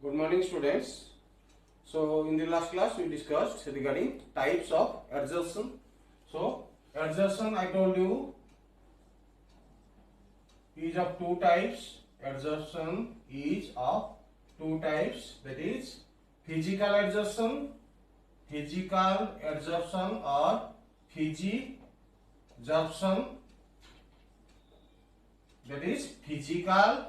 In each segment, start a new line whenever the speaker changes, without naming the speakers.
Good morning, students. So, in the last class, we discussed regarding types of adsorption. So, adsorption, I told you, is of two types. Adsorption is of two types. That is physical adsorption or physisorption. That is physical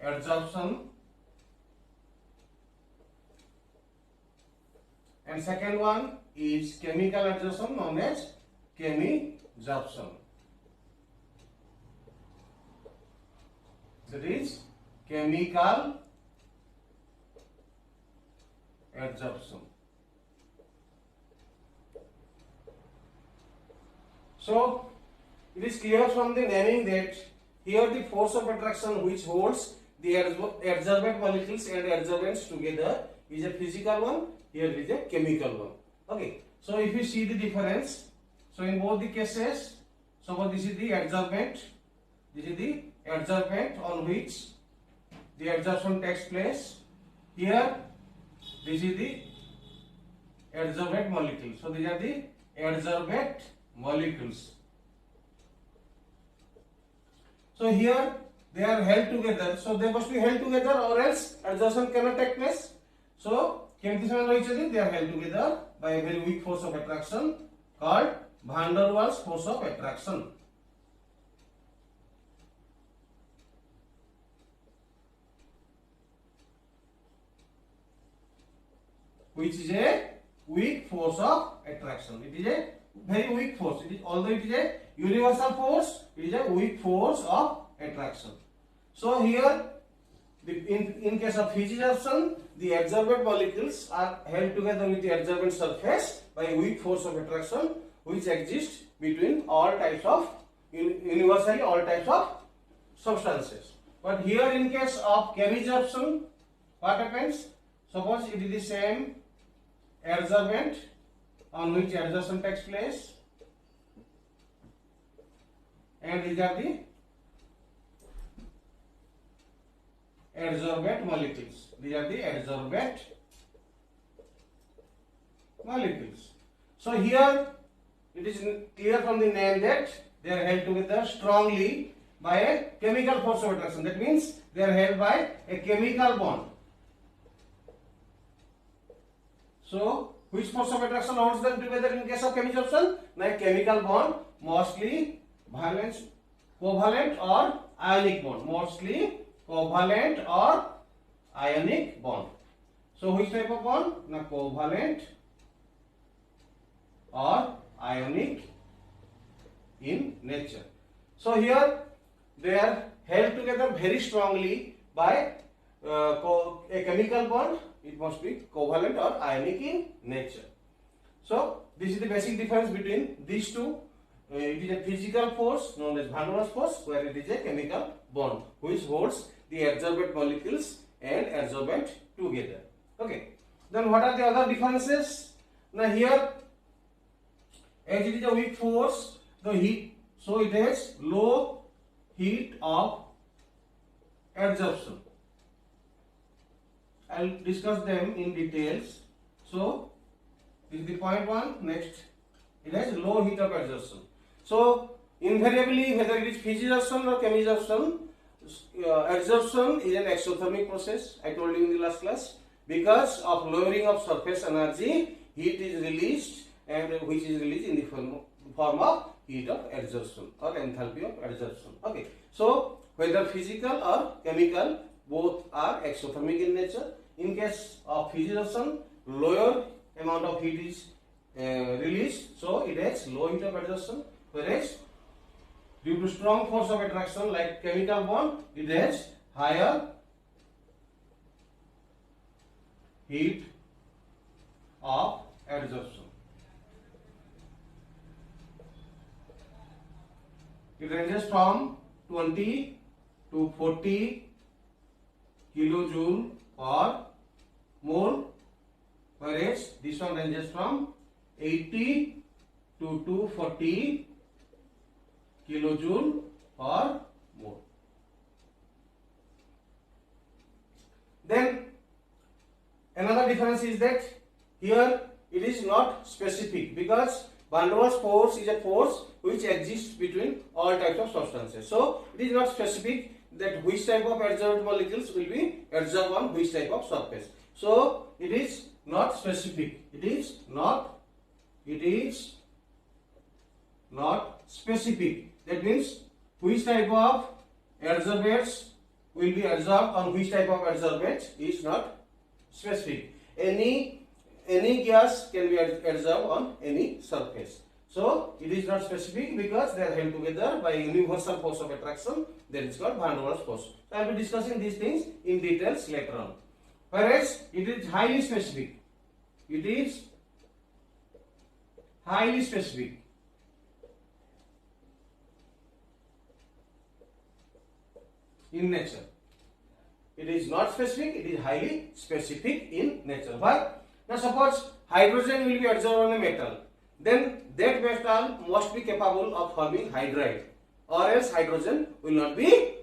adsorption, and second one is chemical adsorption known as chemisorption. That is chemical adsorption. So it is clear from the naming that here the force of attraction which holds the adsorbent molecules and adsorbents together is a physical one, here is a chemical one. Okay, so if you see the difference, so in both the cases, suppose this is the adsorbent, on which the adsorption takes place. Here, this is the adsorbent molecule. So these are the adsorbent molecules. So here they are held together, so they must be held together or else adsorption cannot take place. So they are held together by a very weak force of attraction called Van der Waals force of attraction. Which is a weak force of attraction. It is a very weak force. It is, although it is a universal force, it is a weak force of attraction. So here, in case of physisorption, the adsorbent molecules are held together with the adsorbent surface by a weak force of attraction which exists between all types of, universally all types of substances. But here in case of chemisorption, what happens? Suppose it is the same adsorbent on which adsorption takes place, and these are the adsorbent molecules. These are the adsorbent molecules. So here it is clear from the name that they are held together strongly by a chemical force of attraction. That means they are held by a chemical bond. So which force of attraction holds them together in case of chemisorption? Like chemical bond, mostly covalent or ionic bond. Mostly covalent or ionic bond. So which type of bond? Na covalent or ionic in nature. So here they are held together very strongly by a chemical bond. It must be covalent or ionic in nature. So this is the basic difference between these two. It is a physical force known as Van der Waals force, where it is a chemical bond which holds the adsorbent molecules and adsorbent together. Okay. Then what are the other differences? Now here, as it is a weak force, the heat, so it has low heat of adsorption. I will discuss them in details. So this is the point one. Next, it has low heat of adsorption. So invariably, whether it is physisorption or chemisorption, adsorption is an exothermic process. I told you in the last class. Because of lowering of surface energy, heat is released, and which is released in the form of heat of adsorption or enthalpy of adsorption. Okay. So whether physical or chemical, both are exothermic in nature. In case of physisorption, lower amount of heat is released, so it has low heat of adsorption. Whereas due to strong force of attraction like chemical bond, it has higher heat of adsorption. It ranges from 20 to 40 kilojoule per mole, whereas this one ranges from 80 to 240 kilojoule per mole. difference is that here it is not specific because Van der Waals force is a force which exists between all types of substances. So it is not specific that which type of adsorbed molecules will be adsorbed on which type of surface. So it is not specific. It is not specific. That means which type of adsorbents will be adsorbed on which type of adsorbent is not specific. Any gas can be adsorbed on any surface. So it is not specific because they are held together by universal force of attraction. That is called Van der Waals force. So I will be discussing these things in details later on. Whereas it is highly specific. It is highly specific. In nature. It is not specific, it is highly specific in nature. Why? Now suppose hydrogen will be adsorbed on a metal. Then that metal must be capable of forming hydride, or else hydrogen will not be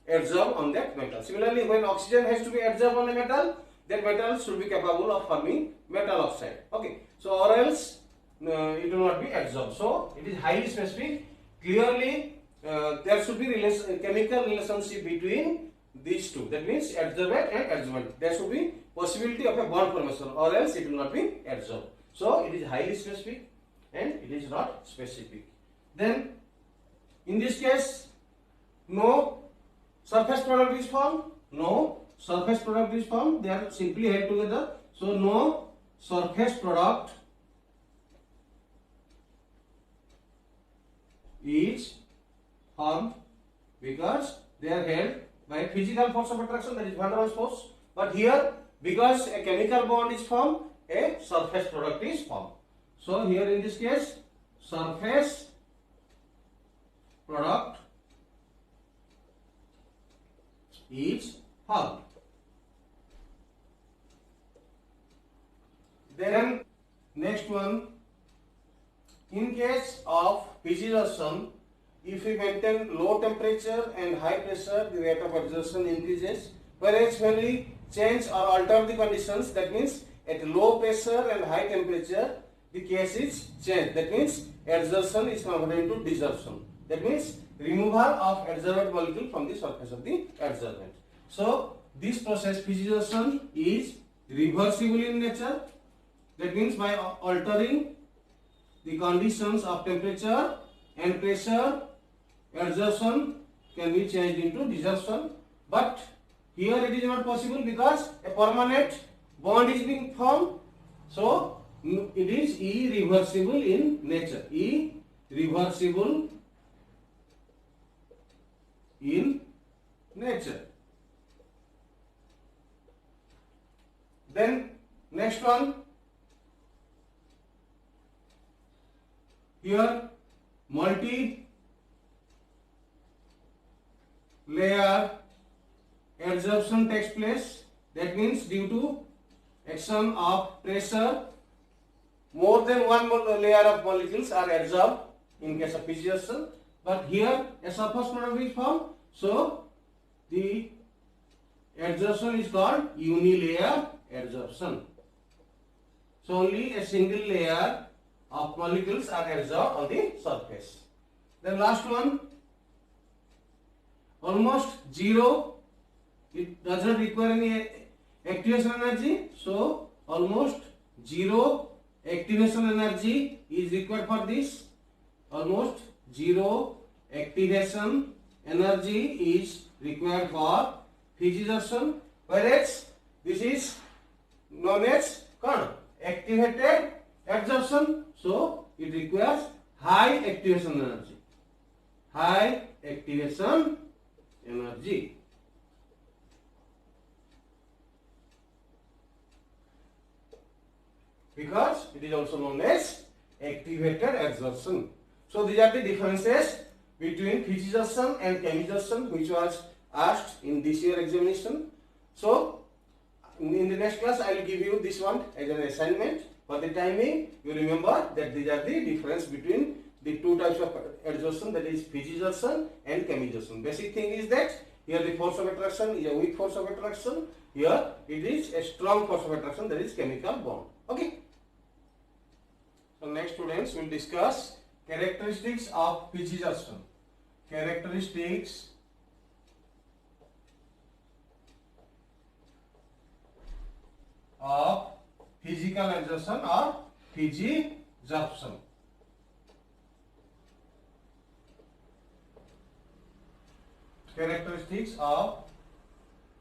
adsorbed on that metal. Similarly, when oxygen has to be adsorbed on a metal, that metal should be capable of forming metal oxide. Okay, so or else it will not be adsorbed. So it is highly specific. Clearly, there should be chemical relationship between these two. That means adsorbent and adsorbent. There should be possibility of a bond formation, or else it will not be adsorbed. So it is highly specific and it is not specific. Then in this case, no surface product is formed. No surface product is formed. They are simply held together. So no surface product is formed because they are held by physical force of attraction, that is Van der Waals force. But here, because a chemical bond is formed, a surface product is formed. So here in this case, surface product is formed. Then next one, in case of fission, if we maintain low temperature and high pressure, the rate of adsorption increases. Whereas when we change or alter the conditions, that means at low pressure and high temperature, the case is changed. That means adsorption is converted into desorption. That means removal of adsorbed molecule from the surface of the adsorbent. So this process, fission, is reversible in nature. That means by altering the conditions of temperature and pressure, adsorption can be changed into desorption. But here it is not possible because a permanent bond is being formed. So it is irreversible in nature. Irreversible in nature. Then next one, here multi-layer adsorption takes place. That means due to action of pressure, more than one layer of molecules are adsorbed in case of fission. But here a surface product is formed, so the adsorption is called unilayer adsorption. So only a single layer of molecules are adsorbed on the surface. Then last one, almost zero. It does not require any activation energy. So almost zero activation energy is required for this. Almost zero activation energy is required for fission. Whereas this is known as activated adsorption. So it requires high activation energy. High activation energy. Because it is also known as activated adsorption. So these are the differences between fission and chemization which was asked in this year examination. So in the next class I will give you this one as an assignment. For the time being, you remember that these are the difference between the two types of adsorption, that is fission and chemization. Basic thing is that Here the force of attraction is a weak force of attraction. Here it is a strong force of attraction, that is chemical bond. Okay. So next students will discuss characteristics of Fitzgerson. Characteristics of physical exertion or Fitzgerson. Characteristics of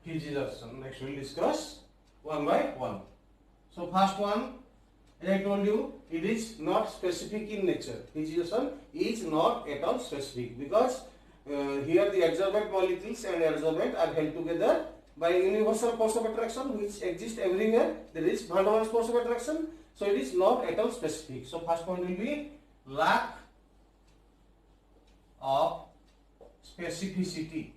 Fitzgerson. Next we will discuss one by one. So first one, as I told you, it is not specific in nature. Fitzgerson is not at all specific because here the adsorbent molecules and adsorbent are held together by universal force of attraction which exists everywhere. There is Van der Waals force of attraction. So it is not at all specific. So first point will be lack of specificity.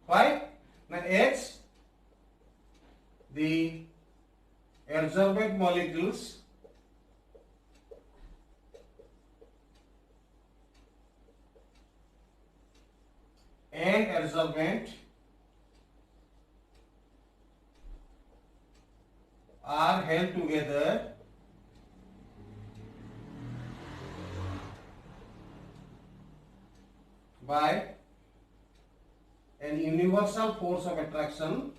Why? Now H, the adsorbent molecules and adsorbent are held together by an universal force of attraction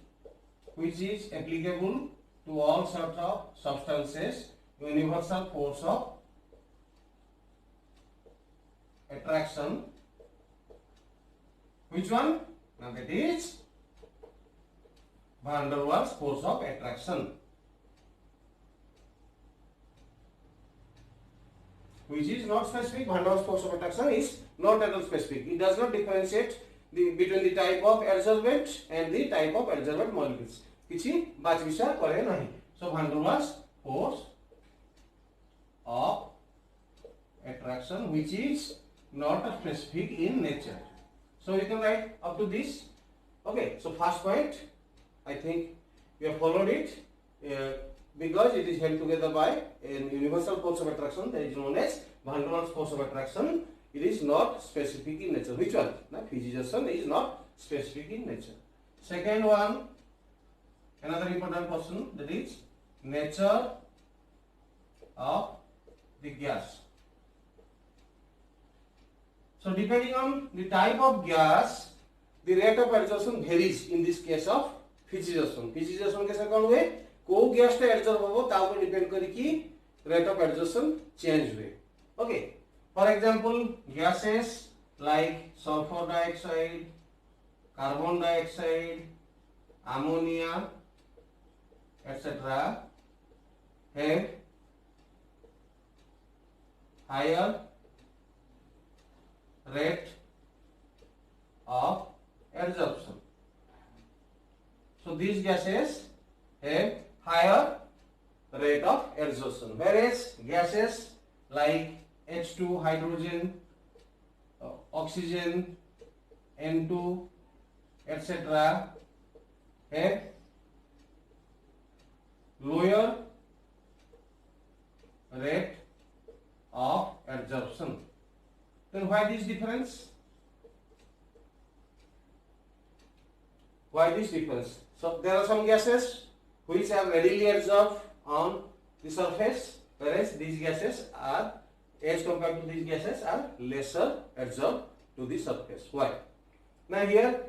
which is applicable to all sorts of substances. Universal force of attraction. Which one? Now that is Van der Waals force of attraction, which is not specific. Van der Waals force of attraction is not at all specific. It does not differentiate between the type of adsorbent and the type of adsorbent molecules. किसी बात विचार करे नहीं. So Van der Waals force of attraction which is not specific in nature. So you can write up to this. Okay. So first point, I think we have followed it because it is held together by a universal force of attraction that is known as Van der Waals force of attraction. It is not specific in nature. Which one? Now, Fitzgerson is not specific in nature. Second one, another important question, that is nature of the gas. So depending on the type of gas, the rate of adsorption varies in this case of Fitzgerson. Fitzgerson case कौन हुए? को gas टा adsorb होगा ताऊ पे depend करी कि rate of adsorption change हुए. Okay. For example, gases like sulfur dioxide, carbon dioxide, ammonia, etc. have higher rate of adsorption. So these gases have higher rate of adsorption, whereas gases like H2, hydrogen, oxygen, N2, etc. have lower rate of adsorption. Then why this difference? Why this difference? So there are some gases which are readily adsorbed on the surface, whereas these gases are, as compared to these gases, are lesser adsorbed to the surface. Why? Now here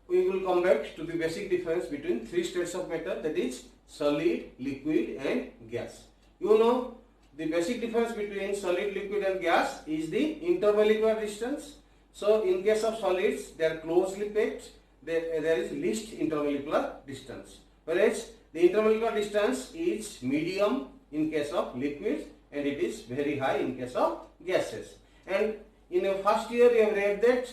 we will come back to the basic difference between three states of matter, that is solid, liquid and gas. You know the basic difference between solid, liquid and gas is the intermolecular distance. So in case of solids, they are closely packed, there is least intermolecular distance, whereas the intermolecular distance is medium in case of liquids and it is very high in case of gases. And in your first year you have read that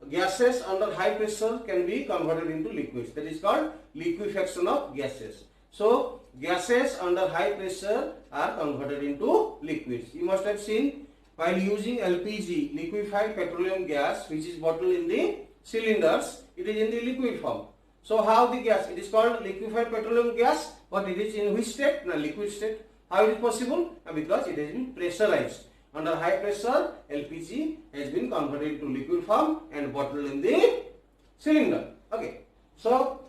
gases under high pressure can be converted into liquids. That is called liquefaction of gases. So gases under high pressure are converted into liquids. You must have seen while using LPG, liquefied petroleum gas, which is bottled in the cylinders, it is in the liquid form. So how the gas? It is called liquefied petroleum gas, but it is in which state? No, liquid state. How it is possible? Because it has been pressurized. Under high pressure, LPG has been converted into liquid form and bottled in the cylinder. Okay. So,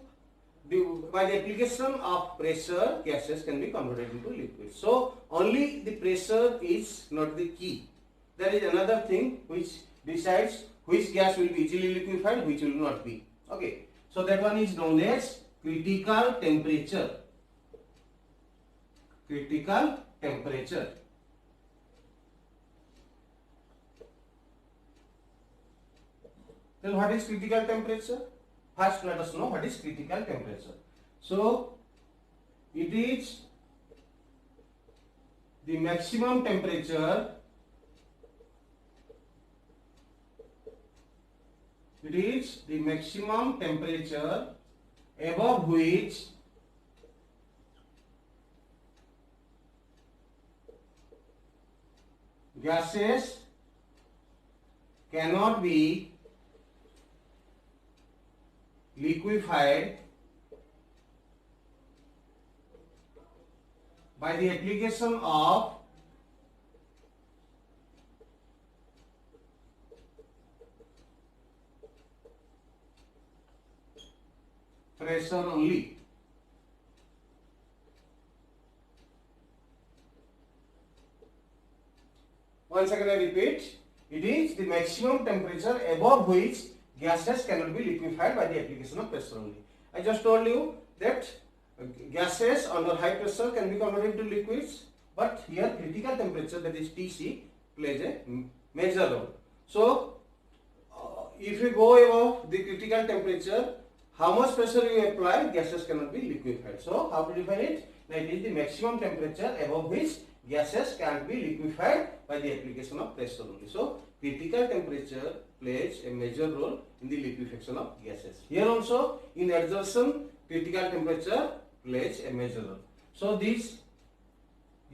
by the application of pressure, gases can be converted into liquid. So, only the pressure is not the key. There is another thing which decides which gas will be easily liquefied, which will not be. Okay. So, that one is known as critical temperature. Critical temperature. Then what is critical temperature? First let us know what is critical temperature. So it is the maximum temperature, above which gases cannot be liquefied by the application of pressure only. Once again I repeat, it is the maximum temperature above which gases cannot be liquefied by the application of pressure only. I just told you that gases under high pressure can be converted into liquids, but here critical temperature, that is TC, plays a major role. So, if you go above the critical temperature, how much pressure you apply, gases cannot be liquefied. So, how to define it? Now, it is the maximum temperature above which gases can't be liquefied by the application of pressure only. So, critical temperature plays a major role in the liquefaction of gases. Here also, in adsorption, critical temperature plays a major role. So, these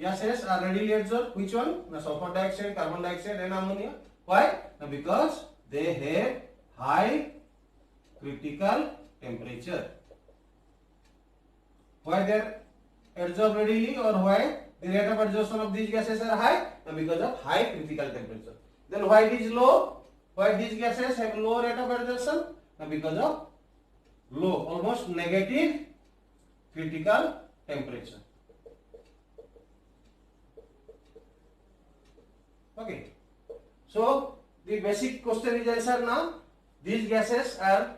gases are readily adsorbed. Which one? Now, sulfur dioxide, carbon dioxide and ammonia. Why? Now, because they have high critical temperature. Why they are adsorbed readily, or why the rate of adsorption of these gases are high? Now, because of high critical temperature. Then why it is low? Why these gases have low rate of adsorption? Now, because of low, almost negative critical temperature. Okay. So, the basic question is answered now. These gases are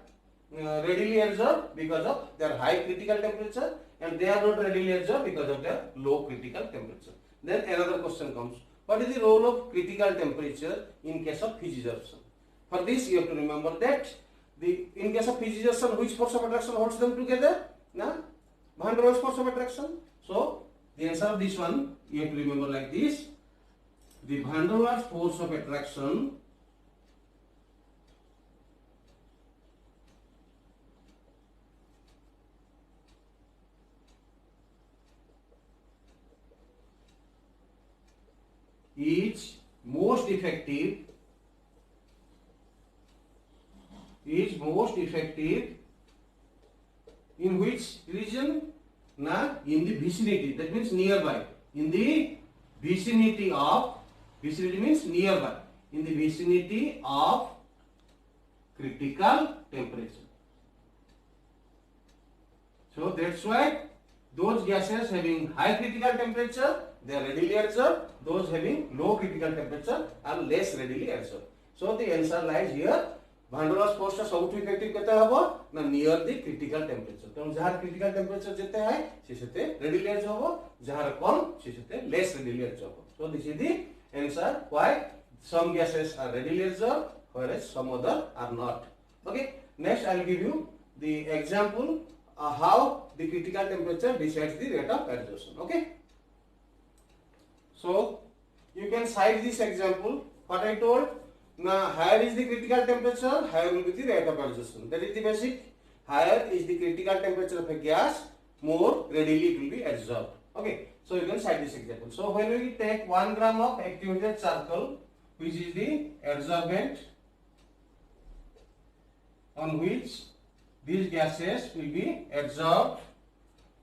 readily adsorbed because of their high critical temperature, and they are not readily adsorbed because of their low critical temperature. Then another question comes. What is the role of critical temperature in case of fission? For this, you have to remember that in case of fission, which force of attraction holds them together? Now, Van der Waals force of attraction. So, the answer of this one, you have to remember like this. The Van der Waals force of attraction is most effective in which region? Na, in the vicinity, that means nearby. In the vicinity of, vicinity means nearby, in the vicinity of critical temperature. So that's why those gases having high critical temperature, they are readily adsorbed. Those having low critical temperature are less readily adsorbed. So the answer lies here. Van der Waals force सबुठ effective केते हबो ना near the critical temperature. तेणु जहार critical temperature जेते high से सेते readily एडसॉर्ब हबो, जहार कम से सेते लेस रेडिली एडसॉर्ब हबो. So this is the answer why some gases are readily adsorbed whereas some other are not. Okay. Next I will give you the example how the critical temperature decides the rate of adsorption. Okay. So you can cite this example. What I told. Now, higher is the critical temperature, higher will be the rate of adsorption. That is the basic. Higher is the critical temperature of a gas, more readily it will be adsorbed. Okay. So you can cite this example. So when we take 1 gram of activated charcoal, which is the adsorbent on which these gases will be adsorbed,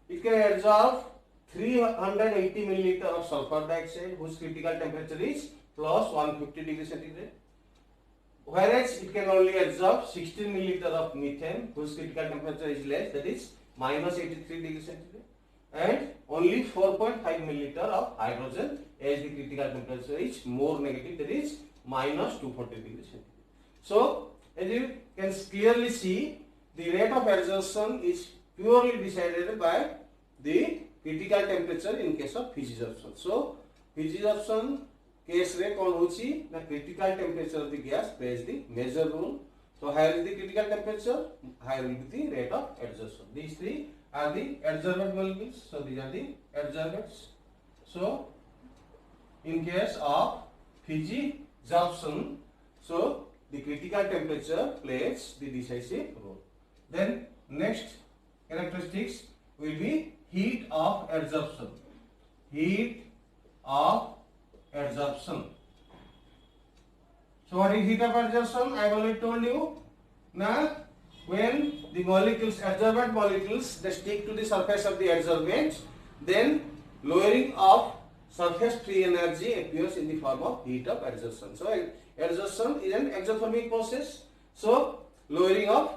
it can adsorb 380 milliliter of sulfur dioxide whose critical temperature is plus 150 degree centigrade, whereas it can only absorb 16 milliliter of methane whose critical temperature is less, that is minus 83 degree centigrade, and only 4.5 milliliter of hydrogen as the critical temperature is more negative, that is minus 240 degree centigrade. So as you can clearly see, the rate of adsorption is purely decided by the critical temperature in case of physisorption. So physisorption case रे कौन होची ना critical temperature of the gas plays the major role. So higher is the critical temperature, higher will be the rate of adsorption. These three are the adsorbent molecules. So these are the adsorbents. So in case of physisorption, so the critical temperature plays the decisive role. Then next characteristics will be heat of adsorption. Heat of adsorption. So what is heat of adsorption? I have already told you. Now when the molecules, adsorbent molecules, they stick to the surface of the adsorbent, then lowering of surface free energy appears in the form of heat of adsorption. So adsorption is an exothermic process. So lowering of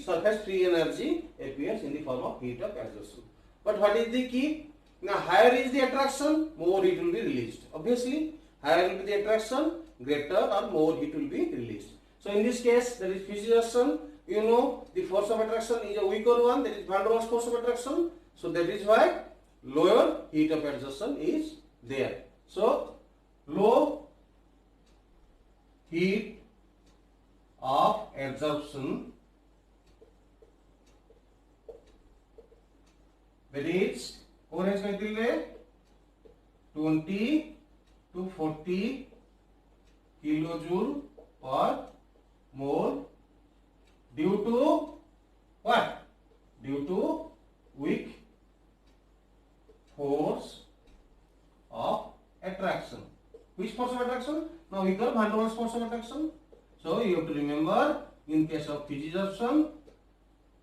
surface free energy appears in the form of heat of adsorption. But what is the key? Now higher is the attraction, more heat will be released. Obviously, higher will be the attraction, greater or more heat will be released. So in this case, there is physisorption. You know the force of attraction is a weaker one, that is Van der Waals force of attraction. So that is why lower heat of adsorption is there. So low heat of adsorption, that is orange metal 20 to 40 kilojoule per mole due to what? Due to weak force of attraction. Which force of attraction? Now weaker Van der Waals force of attraction. So you have to remember, in case of physisorption,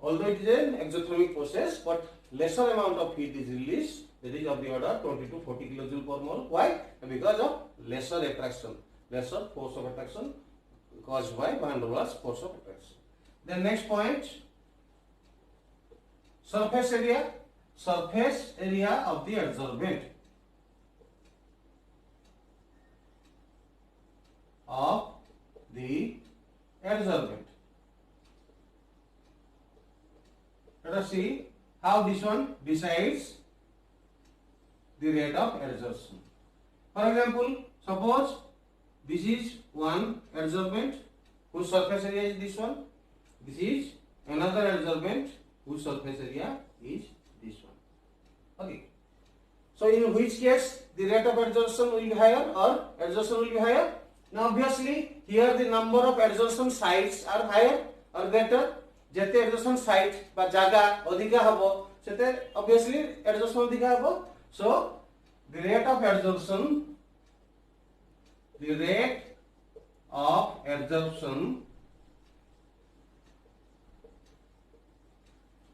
although it is an exothermic process, but lesser amount of heat is released, that is of the order 20 to 40 kilojoule per mole. Why? Because of lesser attraction, lesser force of attraction caused by Van der Waals force of attraction. Then next point, surface area. Surface area of the adsorbent. Of the adsorbent. Let us see how this one decides the rate of adsorption. For example, suppose this is one adsorbent whose surface area is this one. This is another adsorbent whose surface area is this one. Okay. So in which case the rate of adsorption will be higher or adsorption will be higher? Now obviously here the number of adsorption sites are higher or greater. जेते adsorption site बा जागा अधिका हबो सेते obviously adsorption अधिका हबो. So the rate of adsorption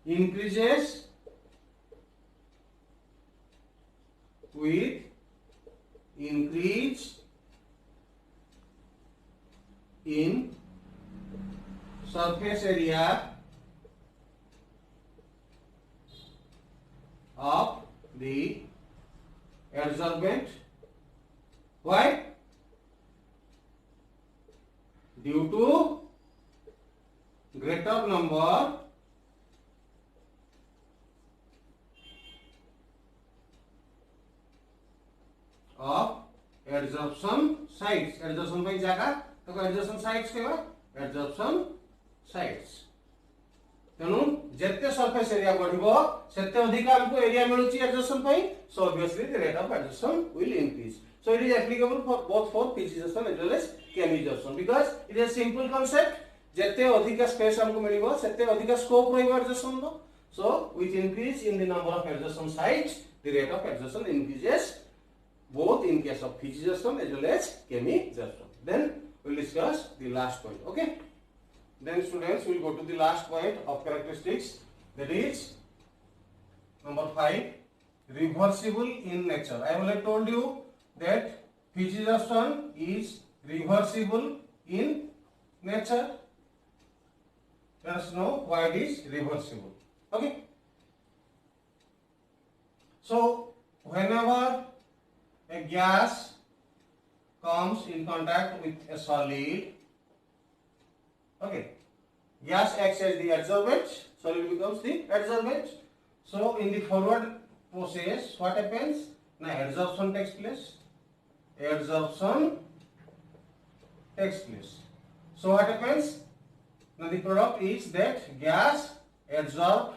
increases with increase in surface area of the adsorbent. Why? Due to greater number of adsorption sites. Adsorption by जागा तो adsorption sites केवा adsorption sites. तेणु जिते सरफेस एरिया बढ़िबो सेते अधिक हमको एरिया मिलुची adsorption पाई. So obviously the rate of adsorption will increase. So it is applicable for both for physisorption as well as chemisorption because it is a simple concept. जिते अधिक space हमको मिलिबो सेते अधिक स्कोप रहइबो adsorption रो. So with increase in the number of adsorption sites, the rate of adsorption increases both in case of physisorption as well as chemisorption. Then we will discuss the last point. Okay. Then students will go to the last point of characteristics, that is number 5, reversible in nature. I have already told you that physics is reversible in nature. Let us know why it is reversible. Okay. So whenever a gas comes in contact with a solid, okay, gas acts as the adsorbent, solid becomes the adsorbent. So in the forward process, what happens? Now adsorption takes place. Adsorption takes place. So what happens? Now the product is that gas adsorbed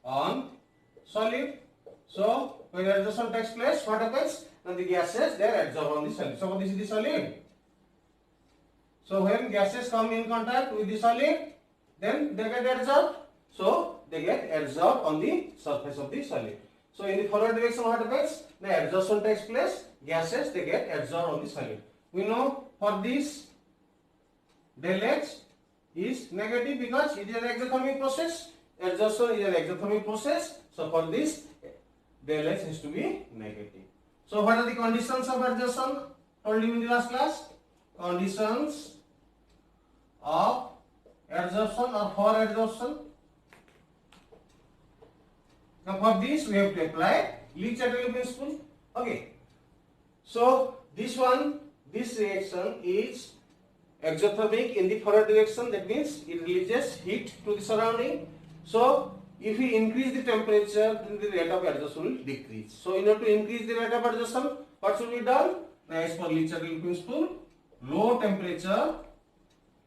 on solid. So when adsorption takes place, what happens? Now the gases, they are adsorbed on the solid. So this is the solid. So when gases come in contact with the solid, then they get adsorbed. So they get adsorbed on the surface of the solid. So in the forward direction, what happens? The adsorption takes place. Gases, they get adsorbed on the solid. We know for this del H is negative because it is an exothermic process. Adsorption is an exothermic process. So for this, del H has to be negative. So what are the conditions of adsorption? Told you in the last class. Conditions of adsorption or for adsorption. Now for this we have to apply Le-Chatelier principle. Okay. So this reaction is exothermic in the forward direction. That means it releases heat to the surrounding. So if we increase the temperature, then the rate of adsorption will decrease. So in order to increase the rate of adsorption, what should be done? Now as per Le-Chatelier principle, low temperature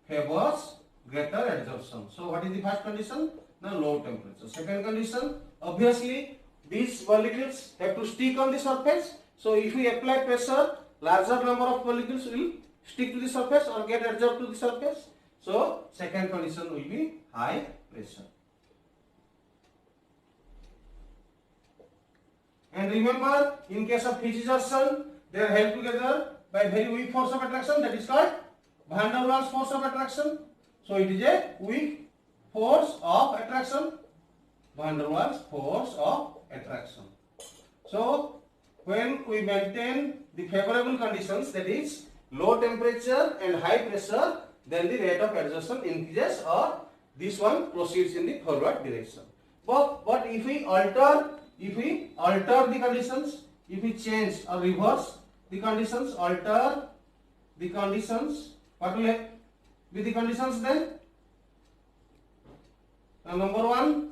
favors greater adsorption. So what is the first condition? Now low temperature. Second condition, obviously these molecules have to stick on the surface. So if we apply pressure, larger number of molecules will stick to the surface or get adsorbed to the surface. So second condition will be high pressure. And remember, in case of Fichte-Johnson, they are held together by very weak force of attraction, that is called Van der Waals force of attraction. So it is a weak force of attraction, Van der Waals force of attraction. So when we maintain the favorable conditions, that is low temperature and high pressure, then the rate of adsorption increases or this one proceeds in the forward direction. But if we alter the conditions, if we change or reverse the conditions, alter the conditions, what will be the conditions then? Now number one,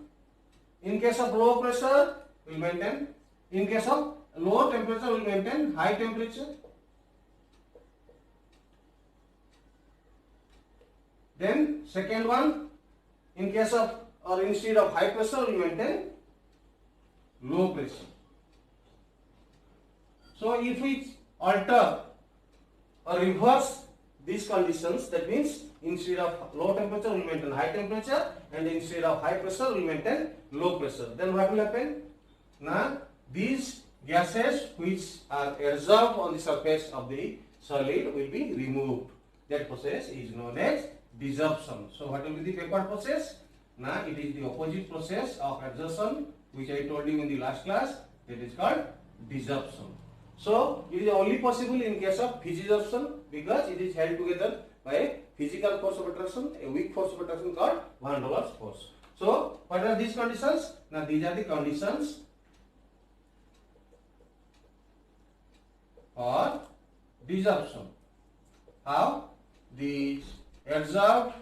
in case of low pressure, we will maintain. In case of low temperature, we will maintain high temperature. Then second one, in case of or instead of high pressure, we will maintain low pressure. So if we alter or reverse these conditions, that means instead of low temperature, we will maintain high temperature, and instead of high pressure, we will maintain low pressure. Then what will happen? Now these gases which are adsorbed on the surface of the solid will be removed. That process is known as desorption. So what will be the backward process? Now it is the opposite process of adsorption, which I told you in the last class. That is called desorption. So it is only possible in case of Fichte-Johnson because it is held together by a physical force of attraction, a weak force of attraction called Van der Waals force. So what are these conditions? Now these are the conditions for desorption. How? These adsorbed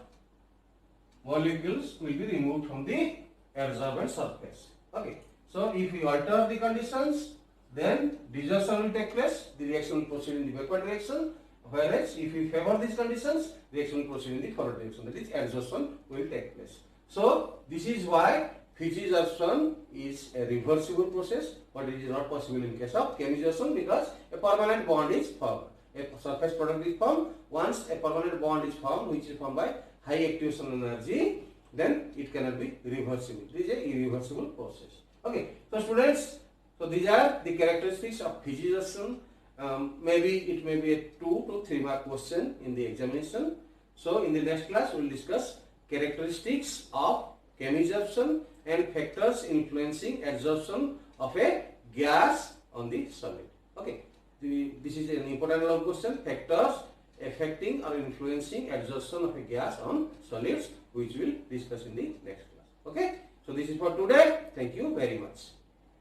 molecules will be removed from the adsorbent surface. Okay. So if we alter the conditions, then desorption will take place. The reaction will proceed in the backward direction. Whereas if we favor these conditions, reaction will proceed in the forward direction. That is, adsorption will take place. So this is why Fichte-Johnson is a reversible process, but it is not possible in case of chemization because a permanent bond is formed. A surface product is formed. Once a permanent bond is formed, which is formed by high activation energy, then it cannot be reversible. It is a irreversible process. Okay. So students, so these are the characteristics of Fichte-Johnson. Maybe it may be a 2 to 3 mark question in the examination. So in the next class we will discuss characteristics of chemization and factors influencing adsorption of a gas on the solid. Okay, this is an important log question. Factors affecting or influencing adsorption of a gas on solids, which we will discuss in the next class. Okay, so this is for today. Thank you very much.